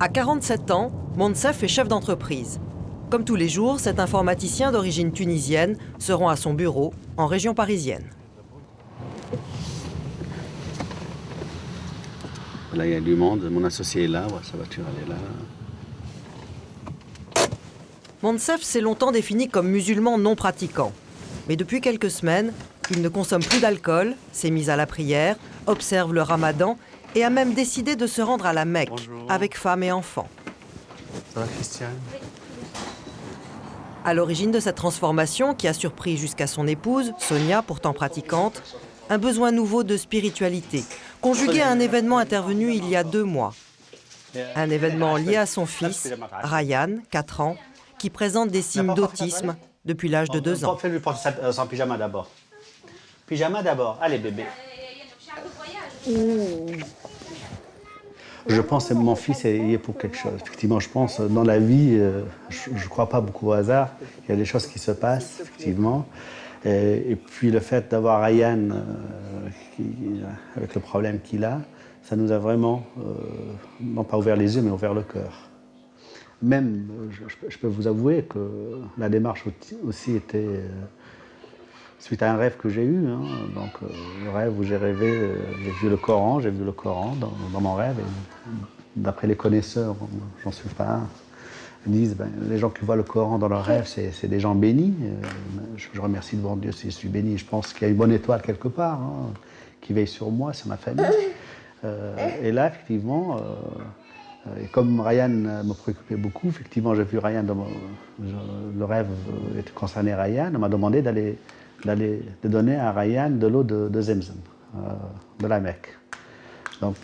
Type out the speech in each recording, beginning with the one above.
À 47 ans, Monsef est chef d'entreprise. Comme tous les jours, cet informaticien d'origine tunisienne se rend à son bureau en région parisienne. Là, il y a du monde. Mon associé est là. Sa voiture, elle est là. Monsef s'est longtemps défini comme musulman non pratiquant. Mais depuis quelques semaines, il ne consomme plus d'alcool, s'est mis à la prière, observe le ramadan et a même décidé de se rendre à la Mecque. Bonjour. Avec femme et enfants. Ça va, Christiane? À l'origine de cette transformation, qui a surpris jusqu'à son épouse, Sonia, pourtant pratiquante, un besoin nouveau de spiritualité, conjugué à un événement intervenu il y a 2 mois. Un événement lié à son fils, Ryan, 4 ans, qui présente des signes d'autisme depuis l'âge de 2 ans. Fais-lui porter son pyjama d'abord. Pyjama d'abord. Allez, bébé. Je pense que mon fils est pour quelque chose. Effectivement, je pense dans la vie, je ne crois pas beaucoup au hasard. Il y a des choses qui se passent, effectivement. Et puis le fait d'avoir Ryan, avec le problème qu'il a, ça nous a vraiment, non pas ouvert les yeux, mais ouvert le cœur. Même, je peux vous avouer que la démarche aussi était suite à un rêve que j'ai eu. Hein. Donc, le rêve où j'ai rêvé, j'ai vu le Coran dans mon rêve. Et d'après les connaisseurs, j'en suis pas un, ils disent les gens qui voient le Coran dans leur rêve, c'est des gens bénis. Je remercie devant Dieu si je suis béni. Je pense qu'il y a une bonne étoile quelque part qui veille sur moi, sur ma famille. Et là, effectivement, et comme Ryan me préoccupait beaucoup, effectivement, j'ai vu Ryan, le rêve concernait Ryan, on m'a demandé de donner à Ryan de l'eau de Zemzem, de la Mecque. Donc,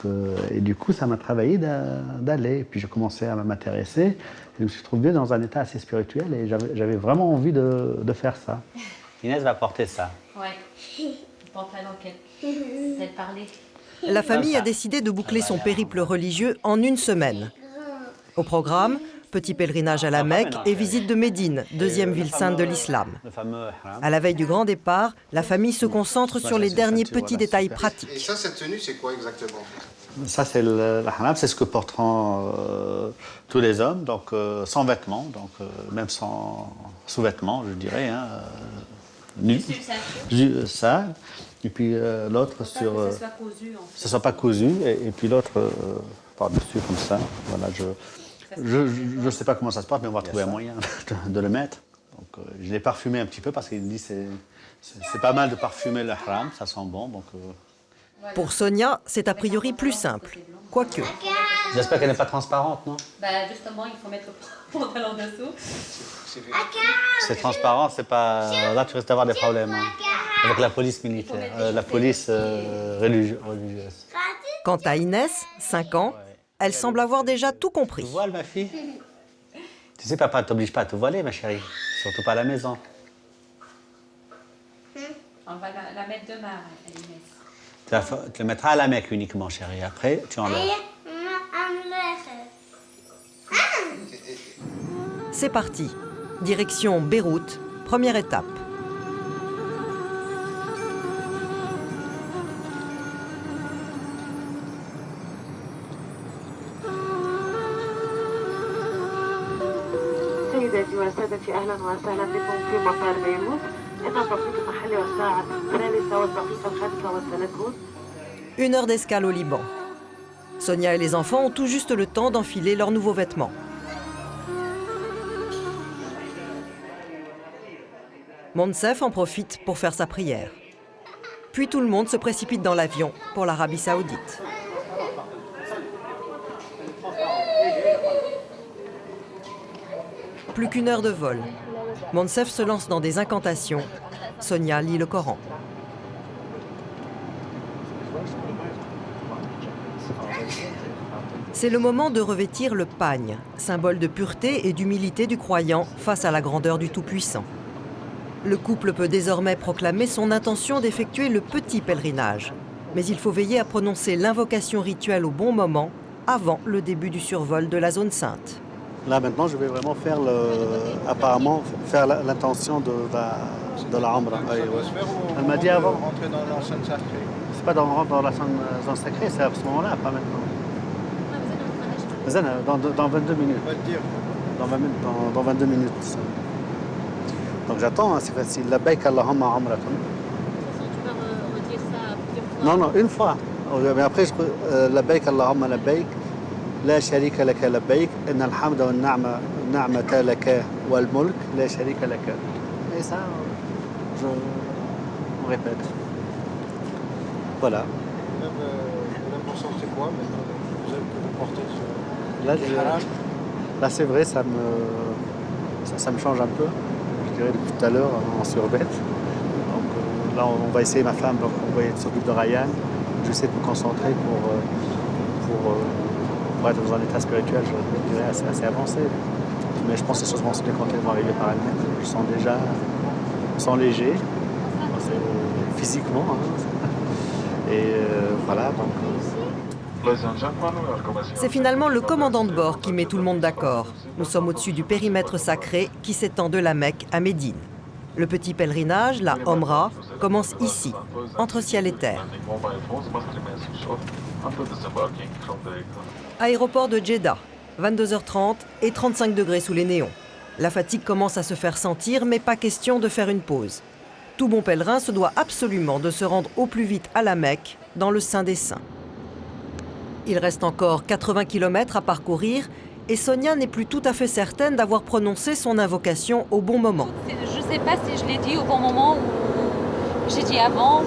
et du coup, ça m'a travaillé d'aller. Et puis, j'ai commencé à m'intéresser. Et je me suis trouvé dans un état assez spirituel et j'avais vraiment envie de faire ça. Inès va porter ça. Ouais. Pantalon qu'elle parlait. La famille a décidé de boucler son périple religieux en 1 semaine. Au programme, petit pèlerinage à la Mecque et visite de Médine, 2e ville sainte de l'islam. À la veille du grand départ, la famille se concentre sur les derniers petits détails pratiques. Et ça, cette tenue, c'est quoi exactement? Ça, c'est le haram, c'est ce que porteront tous les hommes, donc sans vêtements, donc même sans sous-vêtements, je dirais, nu. Ça. Et puis l'autre sur... que ça soit cousu, en fait. Ça soit pas cousu, et puis l'autre par-dessus, comme ça. Voilà, je ne sais pas comment ça se porte, mais on va trouver un moyen de le mettre. Donc, je l'ai parfumé un petit peu parce qu'il me dit c'est pas mal de parfumer le haram, ça sent bon. Donc, Pour Sonia, c'est a priori plus simple, quoique. J'espère qu'elle n'est pas transparente, non? Justement, il faut mettre le pantalon dessous. C'est transparent, c'est pas... Là, tu risques d'avoir des problèmes avec la police militaire, la police religieuse. Quant à Inès, 5 ans, elle semble avoir déjà tout compris. Tu voiles, ma fille? Tu sais, papa ne t'oblige pas à te voiler, ma chérie. Surtout pas à la maison. On va la mettre demain, Inès. Tu le mettras à la Mecque uniquement, chérie. Après, tu enlèves. C'est parti. Direction Beyrouth, première étape. سيداتي وسادتي اهلا وسهلا بكم في مطار بيروت. ان التوقيت المحلي والساعه 3:05. 1 heure d'escale au Liban. Sonia et les enfants ont tout juste le temps d'enfiler leurs nouveaux vêtements. Monsef en profite pour faire sa prière. Puis tout le monde se précipite dans l'avion pour l'Arabie Saoudite. Plus qu'1 heure de vol. Monsef se lance dans des incantations. Sonia lit le Coran. C'est le moment de revêtir le pagne, symbole de pureté et d'humilité du croyant face à la grandeur du Tout-Puissant. Le couple peut désormais proclamer son intention d'effectuer le petit pèlerinage. Mais il faut veiller à prononcer l'invocation rituelle au bon moment, avant le début du survol de la zone sainte. Là, maintenant, je vais vraiment faire l'intention de la Umrah. Elle m'a dit avant. Rentrer dans l'enceinte sacrée. C'est pas dans la zone sacrée, c'est à ce moment-là, pas maintenant. Dans 22 minutes. On va te dire. Dans 22 minutes. Donc j'attends, hein, c'est facile. Labbaik Allahumma umratan. Tu vas redire ça plusieurs fois. Non, une fois. Mais après, labbaik Allahumma labbaik. لا شريك لك لبيك إن الحمد والنعمة لك والملك لا شريك لك. Et ça, on répète. Voilà. L'important, c'est quoi maintenant que vous portez Là, là c'est vrai, ça me change un peu. Je dirais depuis tout à l'heure, en surbête. Donc là, on va essayer, ma femme, donc on va être sur de Ryan. Je vais essayer de me concentrer pour être dans un état spirituel, je dirais, assez avancé. Mais je pense que ces choses vont se décanter, vont arriver par elles-mêmes. Je sens déjà, je sens léger, physiquement. Hein. Et voilà, donc... C'est finalement le commandant de bord qui met tout le monde d'accord. Nous sommes au-dessus du périmètre sacré qui s'étend de la Mecque à Médine. Le petit pèlerinage, la Omra, commence ici, entre ciel et terre. Aéroport de Jeddah, 22h30 et 35 degrés sous les néons. La fatigue commence à se faire sentir, mais pas question de faire une pause. Tout bon pèlerin se doit absolument de se rendre au plus vite à la Mecque, dans le Saint des Saints. Il reste encore 80 km à parcourir et Sonia n'est plus tout à fait certaine d'avoir prononcé son invocation au bon moment. Je ne sais pas si je l'ai dit au bon moment ou j'ai dit avant.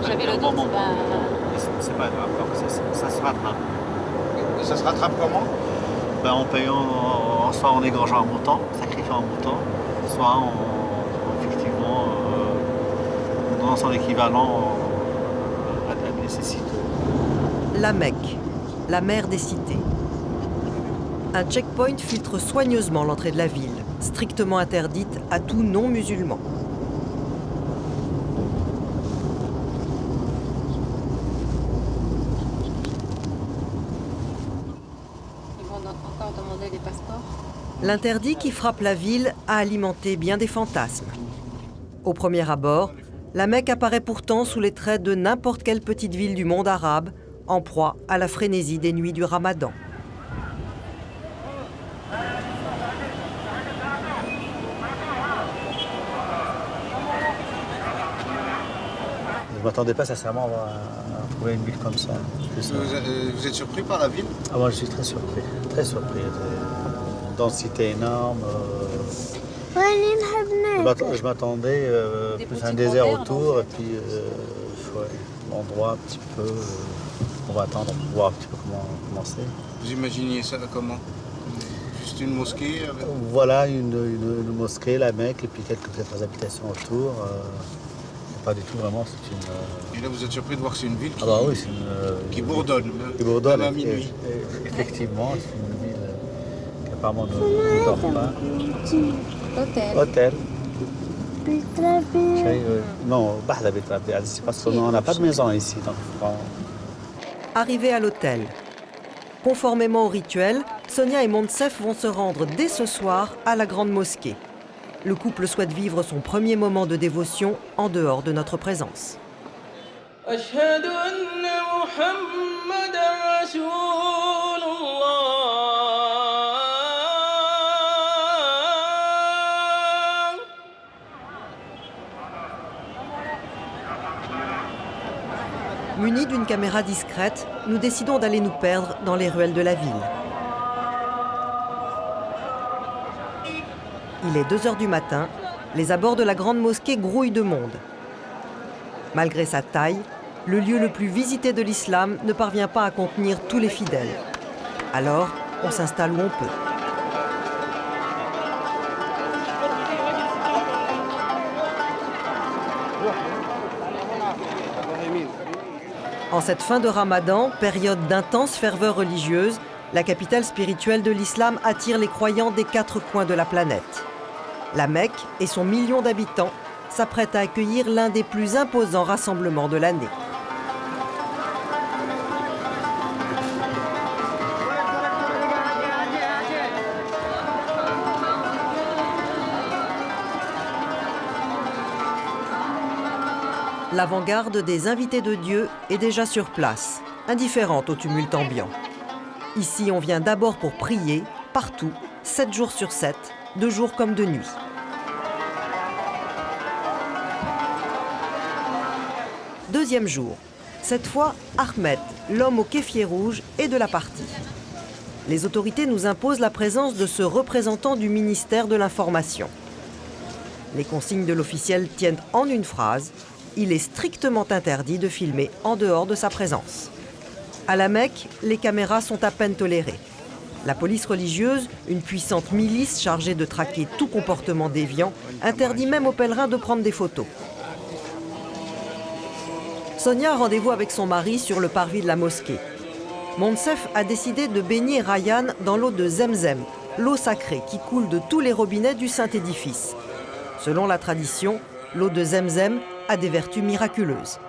J'avais le doute. C'est pas grave, ça se rattrape. Et ça se rattrape comment? En payant, soit en égrangeant un montant, sacrifiant un montant, soit effectivement en donnant son équivalent à la nécessité. La Mecque, la mère des cités. Un checkpoint filtre soigneusement l'entrée de la ville, strictement interdite à tout non-musulman. Ils vont encore demander des passeports. L'interdit qui frappe la ville a alimenté bien des fantasmes. Au premier abord, la Mecque apparaît pourtant sous les traits de n'importe quelle petite ville du monde arabe, en proie à la frénésie des nuits du Ramadan. Je ne m'attendais pas sincèrement à trouver une ville comme ça. Vous êtes surpris par la ville? Ah, moi je suis très surpris, très surpris. Une densité énorme. Je m'attendais plus à un désert autour et puis l'endroit un petit peu. On va attendre pour voir un petit peu comment c'est. Vous imaginiez ça comment? Juste une mosquée avec... Voilà, une mosquée, la Mecque, et puis quelques habitations autour. Pas du tout, vraiment, c'est une... Et là, vous êtes surpris de voir que c'est une ville qui, Ah bah oui, c'est une... qui bourdonne. Qui bourdonne, même à minuit. Effectivement, c'est une ville qui apparemment ne dort pas. Hôtel. Non, c'est parce qu'on n'a pas de maison ici. Donc, Arrivés à l'hôtel. Conformément au rituel, Sonia et Monsef vont se rendre dès ce soir à la grande mosquée. Le couple souhaite vivre son premier moment de dévotion en dehors de notre présence. Munis d'une caméra discrète, nous décidons d'aller nous perdre dans les ruelles de la ville. Il est 2 h du matin, les abords de la grande mosquée grouillent de monde. Malgré sa taille, le lieu le plus visité de l'islam ne parvient pas à contenir tous les fidèles. Alors, on s'installe où on peut. En cette fin de Ramadan, période d'intense ferveur religieuse, la capitale spirituelle de l'islam attire les croyants des 4 coins de la planète. La Mecque et son million d'habitants s'apprêtent à accueillir l'un des plus imposants rassemblements de l'année. L'avant-garde des invités de Dieu est déjà sur place, indifférente au tumulte ambiant. Ici, on vient d'abord pour prier, partout, 7 jours sur 7, de jour comme de nuit. Deuxième jour. Cette fois, Ahmed, l'homme au kéfier rouge, est de la partie. Les autorités nous imposent la présence de ce représentant du ministère de l'Information. Les consignes de l'officiel tiennent en une phrase. Il est strictement interdit de filmer en dehors de sa présence. À la Mecque, les caméras sont à peine tolérées. La police religieuse, une puissante milice chargée de traquer tout comportement déviant, interdit même aux pèlerins de prendre des photos. Sonia a rendez-vous avec son mari sur le parvis de la mosquée. Monsef a décidé de baigner Ryan dans l'eau de Zemzem, l'eau sacrée qui coule de tous les robinets du saint édifice. Selon la tradition, l'eau de Zemzem a des vertus miraculeuses.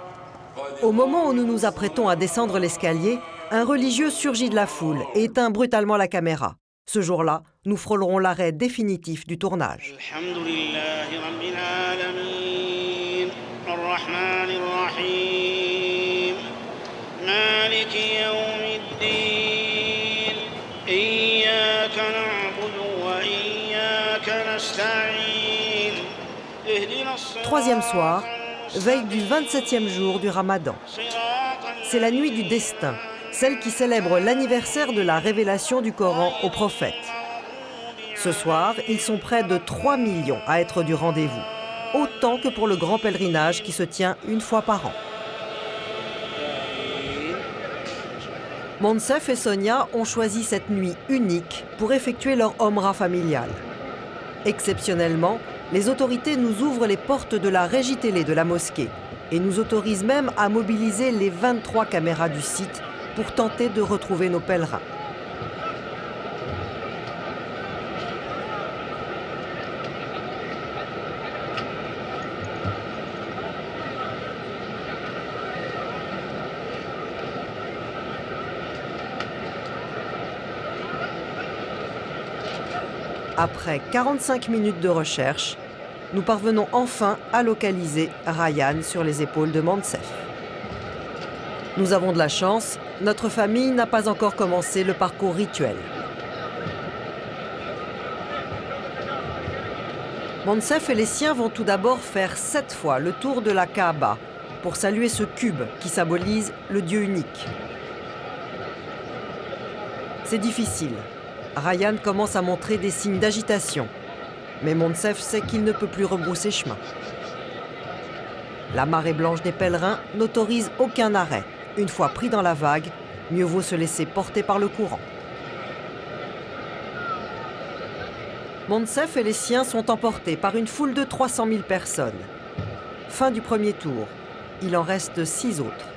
Au moment où nous nous apprêtons à descendre l'escalier, un religieux surgit de la foule et éteint brutalement la caméra. Ce jour-là, nous frôlerons l'arrêt définitif du tournage. Troisième soir, veille du 27e jour du Ramadan. C'est la nuit du destin, celle qui célèbre l'anniversaire de la révélation du Coran au prophète. Ce soir, ils sont près de 3 millions à être du rendez-vous, autant que pour le grand pèlerinage qui se tient une fois par an. Monsef et Sonia ont choisi cette nuit unique pour effectuer leur Omra familial. Exceptionnellement, les autorités nous ouvrent les portes de la régie télé de la mosquée et nous autorisent même à mobiliser les 23 caméras du site pour tenter de retrouver nos pèlerins. Après 45 minutes de recherche, nous parvenons enfin à localiser Ryan sur les épaules de Monsef. Nous avons de la chance, notre famille n'a pas encore commencé le parcours rituel. Monsef et les siens vont tout d'abord faire 7 fois le tour de la Kaaba pour saluer ce cube qui symbolise le Dieu unique. C'est difficile. Ryan commence à montrer des signes d'agitation. Mais Monsef sait qu'il ne peut plus rebrousser chemin. La marée blanche des pèlerins n'autorise aucun arrêt. Une fois pris dans la vague, mieux vaut se laisser porter par le courant. Monsef et les siens sont emportés par une foule de 300 000 personnes. Fin du premier tour. Il en reste 6 autres.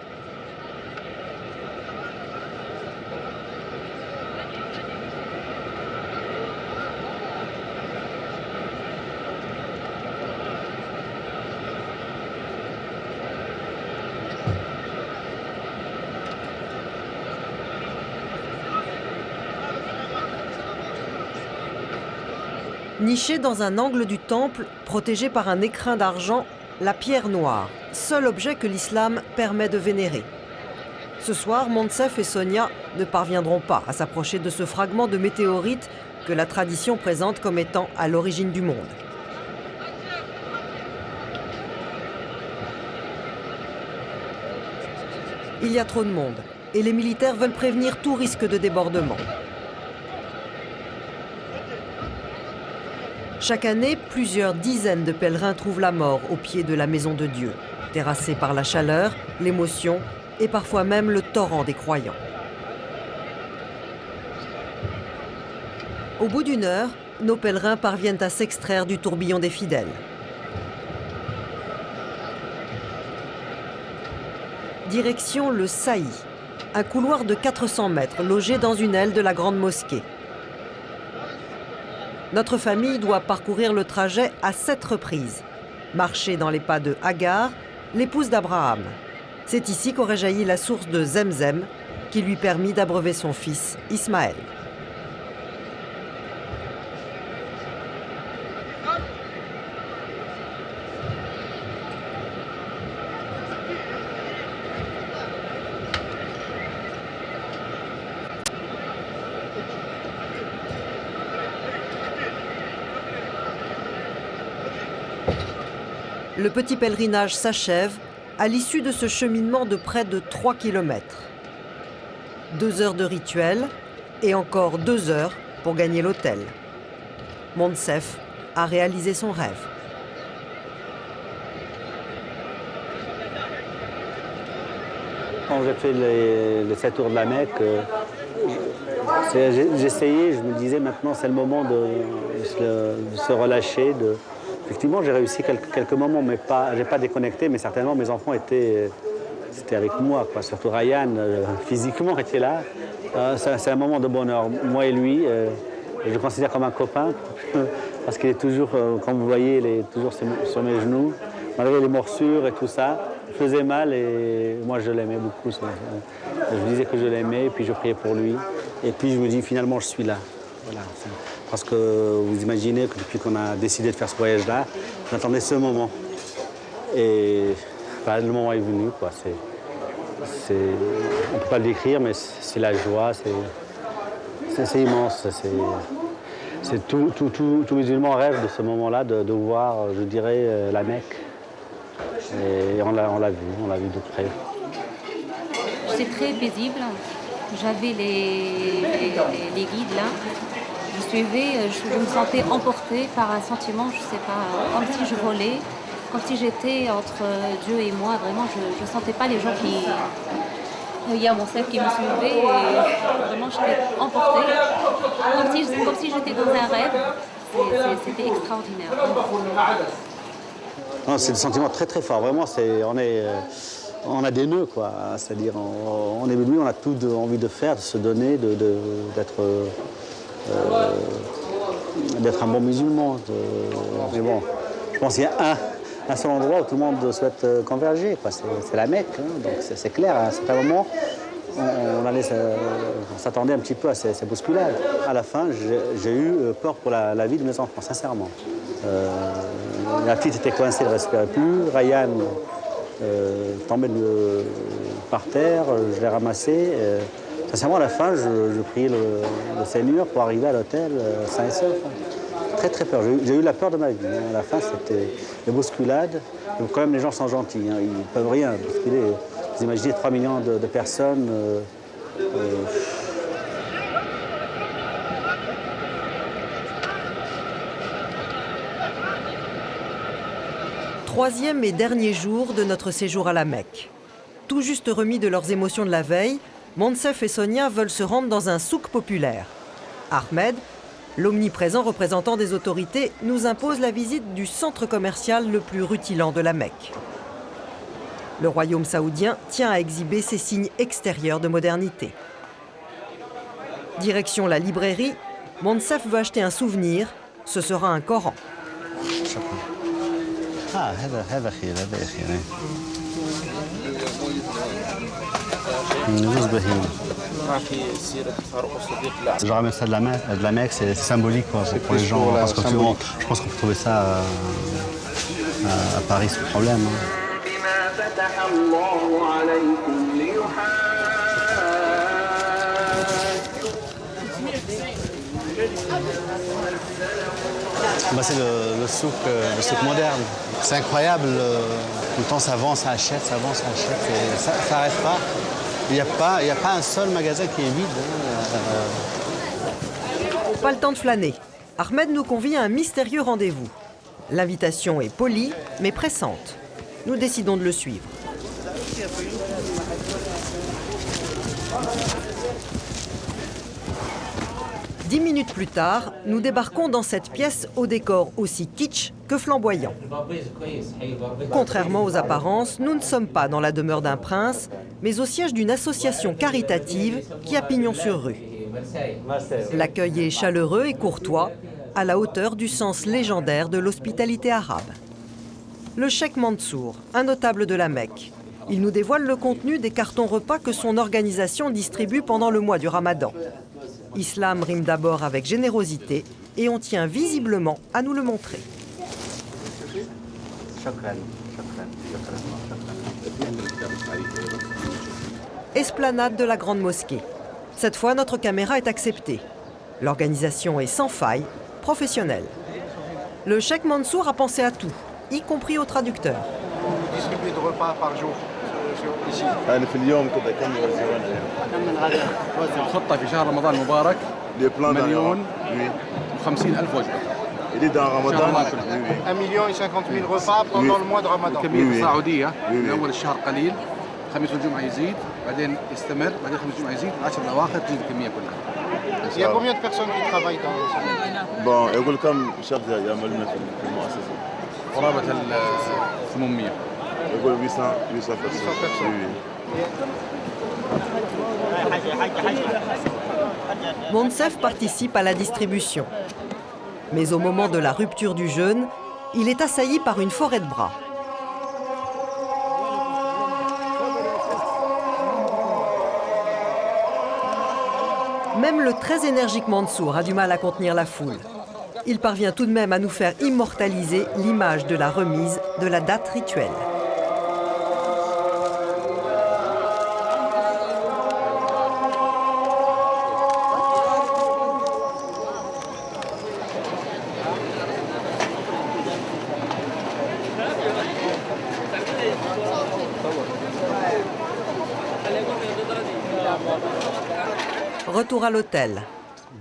Nichée dans un angle du temple, protégée par un écrin d'argent, la pierre noire, seul objet que l'islam permet de vénérer. Ce soir, Monsef et Sonia ne parviendront pas à s'approcher de ce fragment de météorite que la tradition présente comme étant à l'origine du monde. Il y a trop de monde et les militaires veulent prévenir tout risque de débordement. Chaque année, plusieurs dizaines de pèlerins trouvent la mort au pied de la maison de Dieu, terrassés par la chaleur, l'émotion et parfois même le torrent des croyants. Au bout d'une heure, nos pèlerins parviennent à s'extraire du tourbillon des fidèles. Direction le Saï, un couloir de 400 mètres logé dans une aile de la grande mosquée. Notre famille doit parcourir le trajet à 7 reprises, marcher dans les pas de Hagar, l'épouse d'Abraham. C'est ici qu'aurait jailli la source de Zemzem, qui lui permit d'abreuver son fils Ismaël. Le petit pèlerinage s'achève à l'issue de ce cheminement de près de 3 km. 2 heures de rituel et encore 2 heures pour gagner l'hôtel. Moncef a réalisé son rêve. Quand j'ai fait les 7 tours de la Mecque, j'essayais, je me disais maintenant c'est le moment de se relâcher. Effectivement, j'ai réussi quelques moments, mais je n'ai pas déconnecté, mais certainement mes enfants étaient avec moi, quoi. Surtout Ryan, physiquement, était là. C'est un moment de bonheur, moi et lui. Je le considère comme un copain, parce qu'il est toujours, comme vous voyez, il est toujours sur mes genoux, malgré les morsures et tout ça. Il faisait mal et moi je l'aimais beaucoup. Je disais que je l'aimais, puis je priais pour lui. Et puis je me dis finalement je suis là. Voilà. Parce que vous imaginez que depuis qu'on a décidé de faire ce voyage-là, on attendait ce moment. Et le moment est venu, quoi. On ne peut pas le décrire, mais c'est la joie, c'est immense. Tout musulman rêve de ce moment-là, de voir, je dirais, la Mecque. Et on l'a vu de près. C'est très paisible. J'avais les guides là. Je suivais, je me sentais emportée par un sentiment, je sais pas, comme si je volais, comme si j'étais entre Dieu et moi. Vraiment, je ne sentais pas les gens qui... Il y a mon chef qui me suivait et vraiment j'étais emportée, comme si j'étais dans un rêve. C'était extraordinaire. C'est des sentiments très très forts, vraiment, on a des nœuds, quoi. C'est-à-dire, on est venu, on a tout envie de faire, de se donner, d'être un bon musulman. Mais bon, je pense qu'il y a un seul endroit où tout le monde souhaite converger, quoi. C'est la Mecque, hein. Donc c'est clair, à un certain moment, on s'attendait un petit peu à ces bousculades. À la fin, j'ai eu peur pour la vie de mes enfants, sincèrement. La petite était coincée, elle ne respirait plus. Ryan tombait par terre, je l'ai ramassé. Sincèrement, à la fin, je priais le Seigneur pour arriver à l'hôtel sain et sauf. Très très peur. J'ai eu la peur de ma vie. À la fin, c'était les bousculades. Donc, quand même, les gens sont gentils. Hein. Ils ne peuvent rien bousculer. Vous imaginez 3 millions de personnes. Troisième et dernier jour de notre séjour à la Mecque. Tout juste remis de leurs émotions de la veille, Moncef et Sonia veulent se rendre dans un souk populaire. Ahmed, l'omniprésent représentant des autorités, nous impose la visite du centre commercial le plus rutilant de la Mecque. Le royaume saoudien tient à exhiber ses signes extérieurs de modernité. Direction la librairie, Moncef veut acheter un souvenir, ce sera un Coran. هذا خير Je ramène ça de la Mecque, c'est symbolique quoi, pour les gens. Parce que souvent, je pense qu'on peut trouver ça à Paris sans problème. C'est le souk moderne. C'est incroyable, tout le temps ça avance, ça achète, ça avance, ça achète. Ça n'arrête pas. Il n'y a pas un seul magasin qui est vide. Pas le temps de flâner. Ahmed nous convie à un mystérieux rendez-vous. L'invitation est polie, mais pressante. Nous décidons de le suivre. Dix minutes plus tard, nous débarquons dans cette pièce au décor aussi kitsch que flamboyant. Contrairement aux apparences, nous ne sommes pas dans la demeure d'un prince, mais au siège d'une association caritative qui a pignon sur rue. L'accueil est chaleureux et courtois, à la hauteur du sens légendaire de l'hospitalité arabe. Le cheikh Mansour, un notable de la Mecque. Il nous dévoile le contenu des cartons repas que son organisation distribue pendant le mois du Ramadan. Islam rime d'abord avec générosité et on tient visiblement à nous le montrer. Esplanade de la Grande Mosquée. Cette fois, notre caméra est acceptée. L'organisation est sans faille, professionnelle. Le cheikh Mansour a pensé à tout. y compris au traducteur. Vous distribuez de repas par jour ici. أنا في اليوم كذا كم يوزعون الخطة في شهر رمضان المبارك les plans dans مليون oui. و50 ألف وجبة. Il est dans Ramadan. Ramadan. Oui, oui. 1 million et 50 000 repas pendant le mois de Ramadan. الكمية oui. تصاعدية oui. من أول الشهر قليل، خميس والجمعة يزيد، بعدين يستمر، بعدين خميس والجمعة يزيد، 10 الأواخر تزيد الكمية كلها. Il y a combien de personnes qui travaillent dans ça? Bon, يقول كم شخص يعملون في المؤسسة؟ قرابة ال 800. يقول 800 personnes. Oui, oui. Monsef participe à la distribution. Mais au moment de la rupture du jeûne, il est assailli par une forêt de bras. Même le très énergique Mansour a du mal à contenir la foule. Il parvient tout de même à nous faire immortaliser l'image de la remise de la date rituelle. Retour à l'hôtel.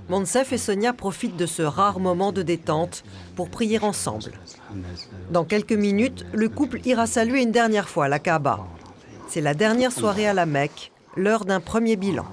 Monsef et Sonia profitent de ce rare moment de détente pour prier ensemble. Dans quelques minutes, le couple ira saluer une dernière fois la Kaaba. C'est la dernière soirée à la Mecque, l'heure d'un premier bilan.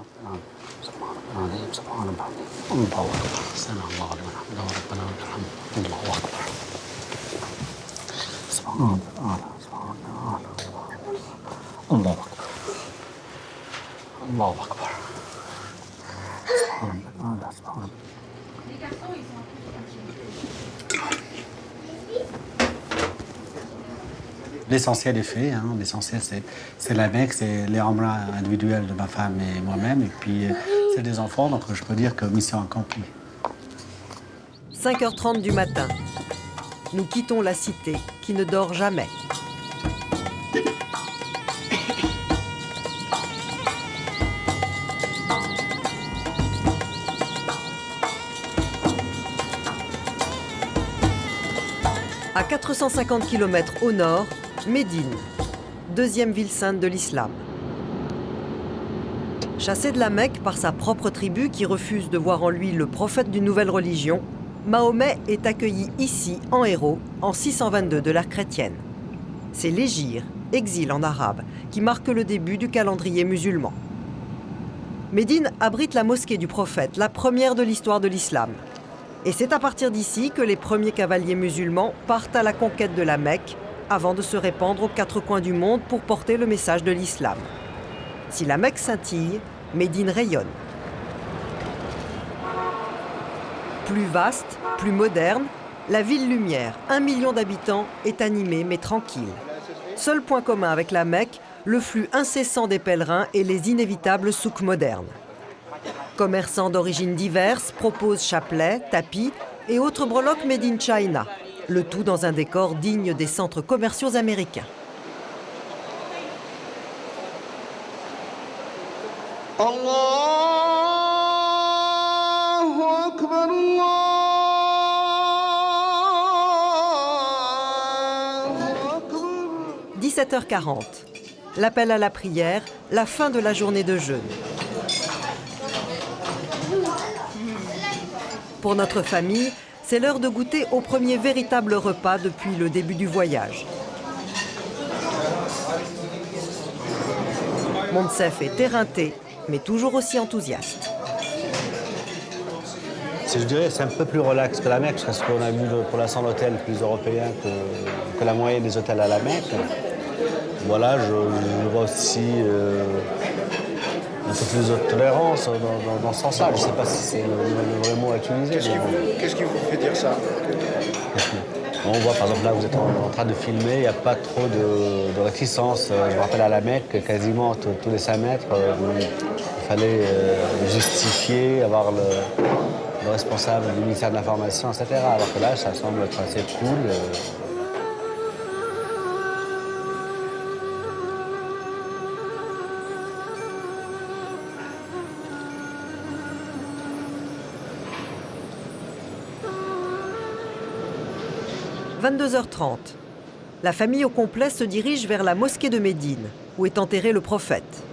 L'essentiel est fait, hein. L'essentiel c'est la Mecque, c'est les umrahs individuels de ma femme et moi-même, et puis c'est des enfants, donc je peux dire que mission accomplie. 5h30 du matin. Nous quittons la cité qui ne dort jamais. À 450 km au nord, Médine, deuxième ville sainte de l'islam. Chassé de la Mecque par sa propre tribu qui refuse de voir en lui le prophète d'une nouvelle religion, Mahomet est accueilli ici en héros en 622 de l'ère chrétienne. C'est l'hégire, exil en arabe, qui marque le début du calendrier musulman. Médine abrite la mosquée du prophète, la première de l'histoire de l'islam. Et c'est à partir d'ici que les premiers cavaliers musulmans partent à la conquête de la Mecque avant de se répandre aux quatre coins du monde pour porter le message de l'islam. Si la Mecque scintille, Médine rayonne. Plus vaste, plus moderne, la ville lumière, 1 million d'habitants, est animée mais tranquille. Seul point commun avec la Mecque, le flux incessant des pèlerins et les inévitables souks modernes. Commerçants d'origines diverses proposent chapelets, tapis et autres breloques made in China, le tout dans un décor digne des centres commerciaux américains. Allahu Akbar, Allahu Akbar. 17h40. L'appel à la prière, la fin de la journée de jeûne. Pour notre famille, c'est l'heure de goûter au premier véritable repas depuis le début du voyage. Monsef est éreinté, mais toujours aussi enthousiaste. Je dirais c'est un peu plus relax que la Mecque, parce qu'on a vu pour l'instant l'hôtel plus européen que la moyenne des hôtels à la Mecque. Voilà, je vois aussi un peu plus de tolérance dans ce sens-là. Je ne sais pas si c'est le vrai mot à utiliser. Qu'est-ce qui vous fait dire ça? On voit par exemple là, vous êtes en train de filmer, il n'y a pas trop de réticence. Je me rappelle à la Mecque, quasiment tous les 5 mètres, il fallait justifier, avoir le responsable du ministère de l'Information, etc. Alors que là, ça semble être assez cool. « 22h30. La famille au complet se dirige vers la mosquée de Médine, où est enterré le prophète.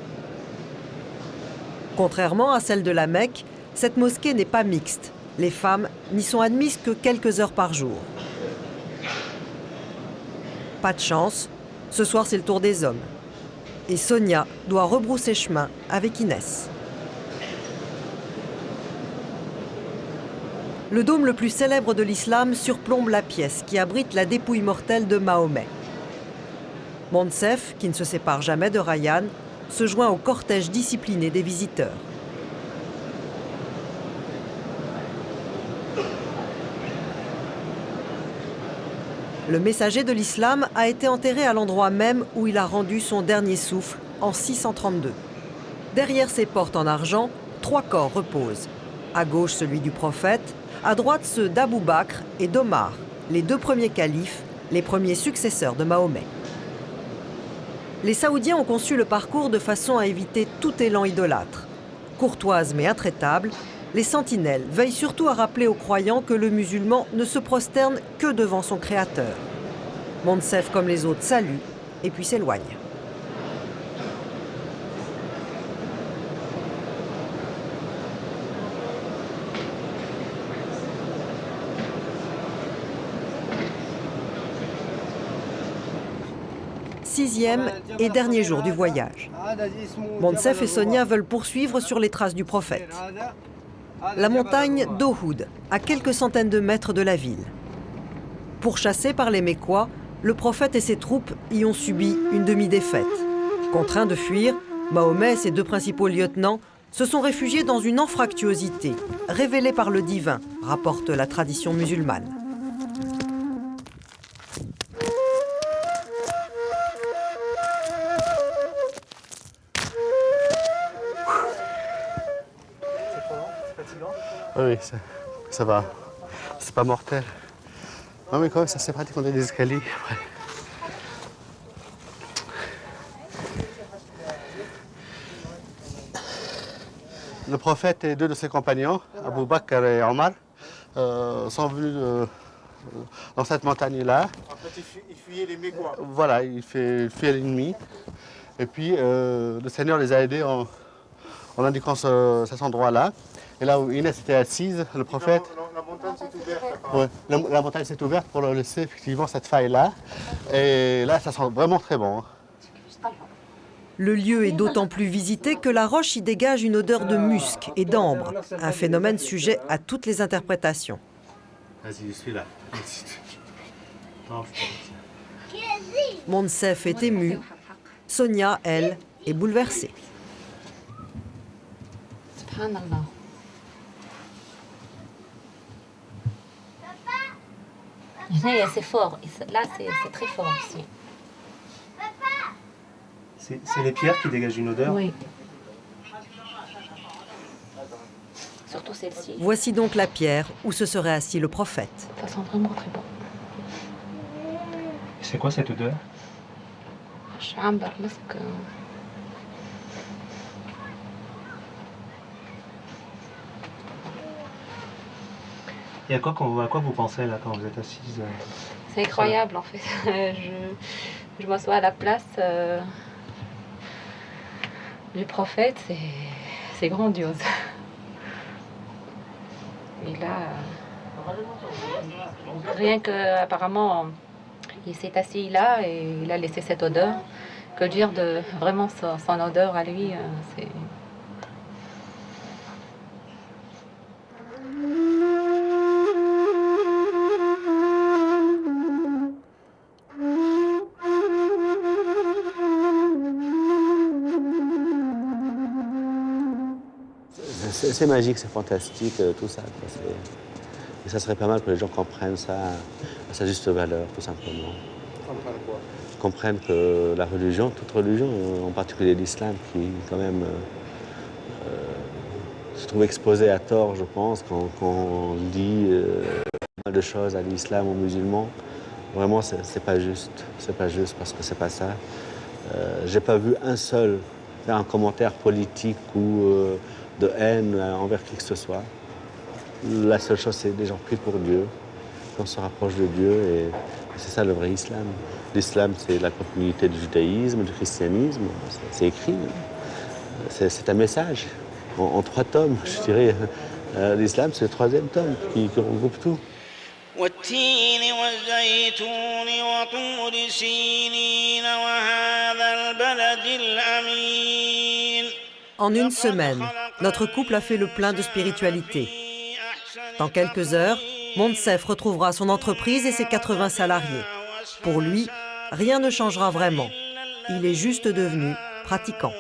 Contrairement à celle de la Mecque, cette mosquée n'est pas mixte. Les femmes n'y sont admises que quelques heures par jour. Pas de chance, ce soir c'est le tour des hommes. Et Sonia doit rebrousser chemin avec Inès. Le dôme le plus célèbre de l'islam surplombe la pièce qui abrite la dépouille mortelle de Mahomet. Monsef, qui ne se sépare jamais de Rayyan, se joint au cortège discipliné des visiteurs. Le messager de l'islam a été enterré à l'endroit même où il a rendu son dernier souffle en 632. Derrière ces portes en argent, 3 corps reposent. À gauche celui du prophète, à droite ceux d'Abou Bakr et d'Omar, les 2 premiers califes, les premiers successeurs de Mahomet. Les Saoudiens ont conçu le parcours de façon à éviter tout élan idolâtre. Courtoises mais intraitables, les sentinelles veillent surtout à rappeler aux croyants que le musulman ne se prosterne que devant son créateur. Monsef, comme les autres, salue et puis s'éloigne. Sixième et dernier jour du voyage. Monsef et Sonia veulent poursuivre sur les traces du prophète. La montagne d'Ohoud, à quelques centaines de mètres de la ville. Pourchassé par les Mécois, le prophète et ses troupes y ont subi une demi-défaite. Contraints de fuir, Mahomet et ses 2 principaux lieutenants se sont réfugiés dans une anfractuosité, révélée par le divin, rapporte la tradition musulmane. Oui, ça va. C'est pas mortel. Non, mais quand même, ça c'est pratique, on a des escaliers. Ouais. Le prophète et 2 de ses compagnons, Abou Bakr et Omar, sont venus dans cette montagne-là. En fait, il fuyait les Mécois. Voilà, il fuyait l'ennemi. Et puis, le Seigneur les a aidés en indiquant cet endroit-là. Et là où Inès était assise, le prophète... La montagne s'est ouverte. Ouais, la montagne s'est ouverte pour leur laisser effectivement cette faille-là. Et là, ça sent vraiment très bon. Le lieu est d'autant plus visité que la roche y dégage une odeur de musc et d'ambre, un phénomène sujet à toutes les interprétations. Vas-y, je suis là. Monsef est ému, Sonia, elle, est bouleversée. Subhanallah. C'est fort, là c'est très fort aussi. C'est les pierres qui dégagent une odeur? Oui. Surtout celle-ci. Voici donc la pierre où se serait assis le prophète. Ça sent vraiment très bon. C'est quoi cette odeur? Chambre, masque. Et à quoi vous pensez là quand vous êtes assise? C'est incroyable en fait. Je m'assois à la place du prophète, c'est grandiose. Et là, rien que apparemment, il s'est assis là et il a laissé cette odeur. Que dire de vraiment son odeur à lui, c'est... C'est magique, c'est fantastique, tout ça. Et ça serait pas mal que les gens comprennent ça à sa juste valeur, tout simplement. Comprendre quoi? Comprennent que la religion, toute religion, en particulier l'islam, qui quand même se trouve exposé à tort, je pense, quand on dit mal de choses à l'islam, aux musulmans. Vraiment, c'est pas juste. C'est pas juste parce que c'est pas ça. J'ai pas vu un seul faire un commentaire politique ou de haine envers qui que ce soit. La seule chose, c'est des gens pris pour Dieu, qu'on se rapproche de Dieu et C'est ça le vrai islam. L'islam, c'est la continuité du judaïsme, du christianisme. C'est écrit. C'est un message en 3 tomes, je dirais. L'islam, c'est le 3e tome qui regroupe tout. والتين والزيتون وطور سينين وهذا البلد الأمين. En une semaine, notre couple a fait le plein de spiritualité. Dans quelques heures, Monsef retrouvera son entreprise et ses 80 salariés. Pour lui, rien ne changera vraiment. Il est juste devenu pratiquant.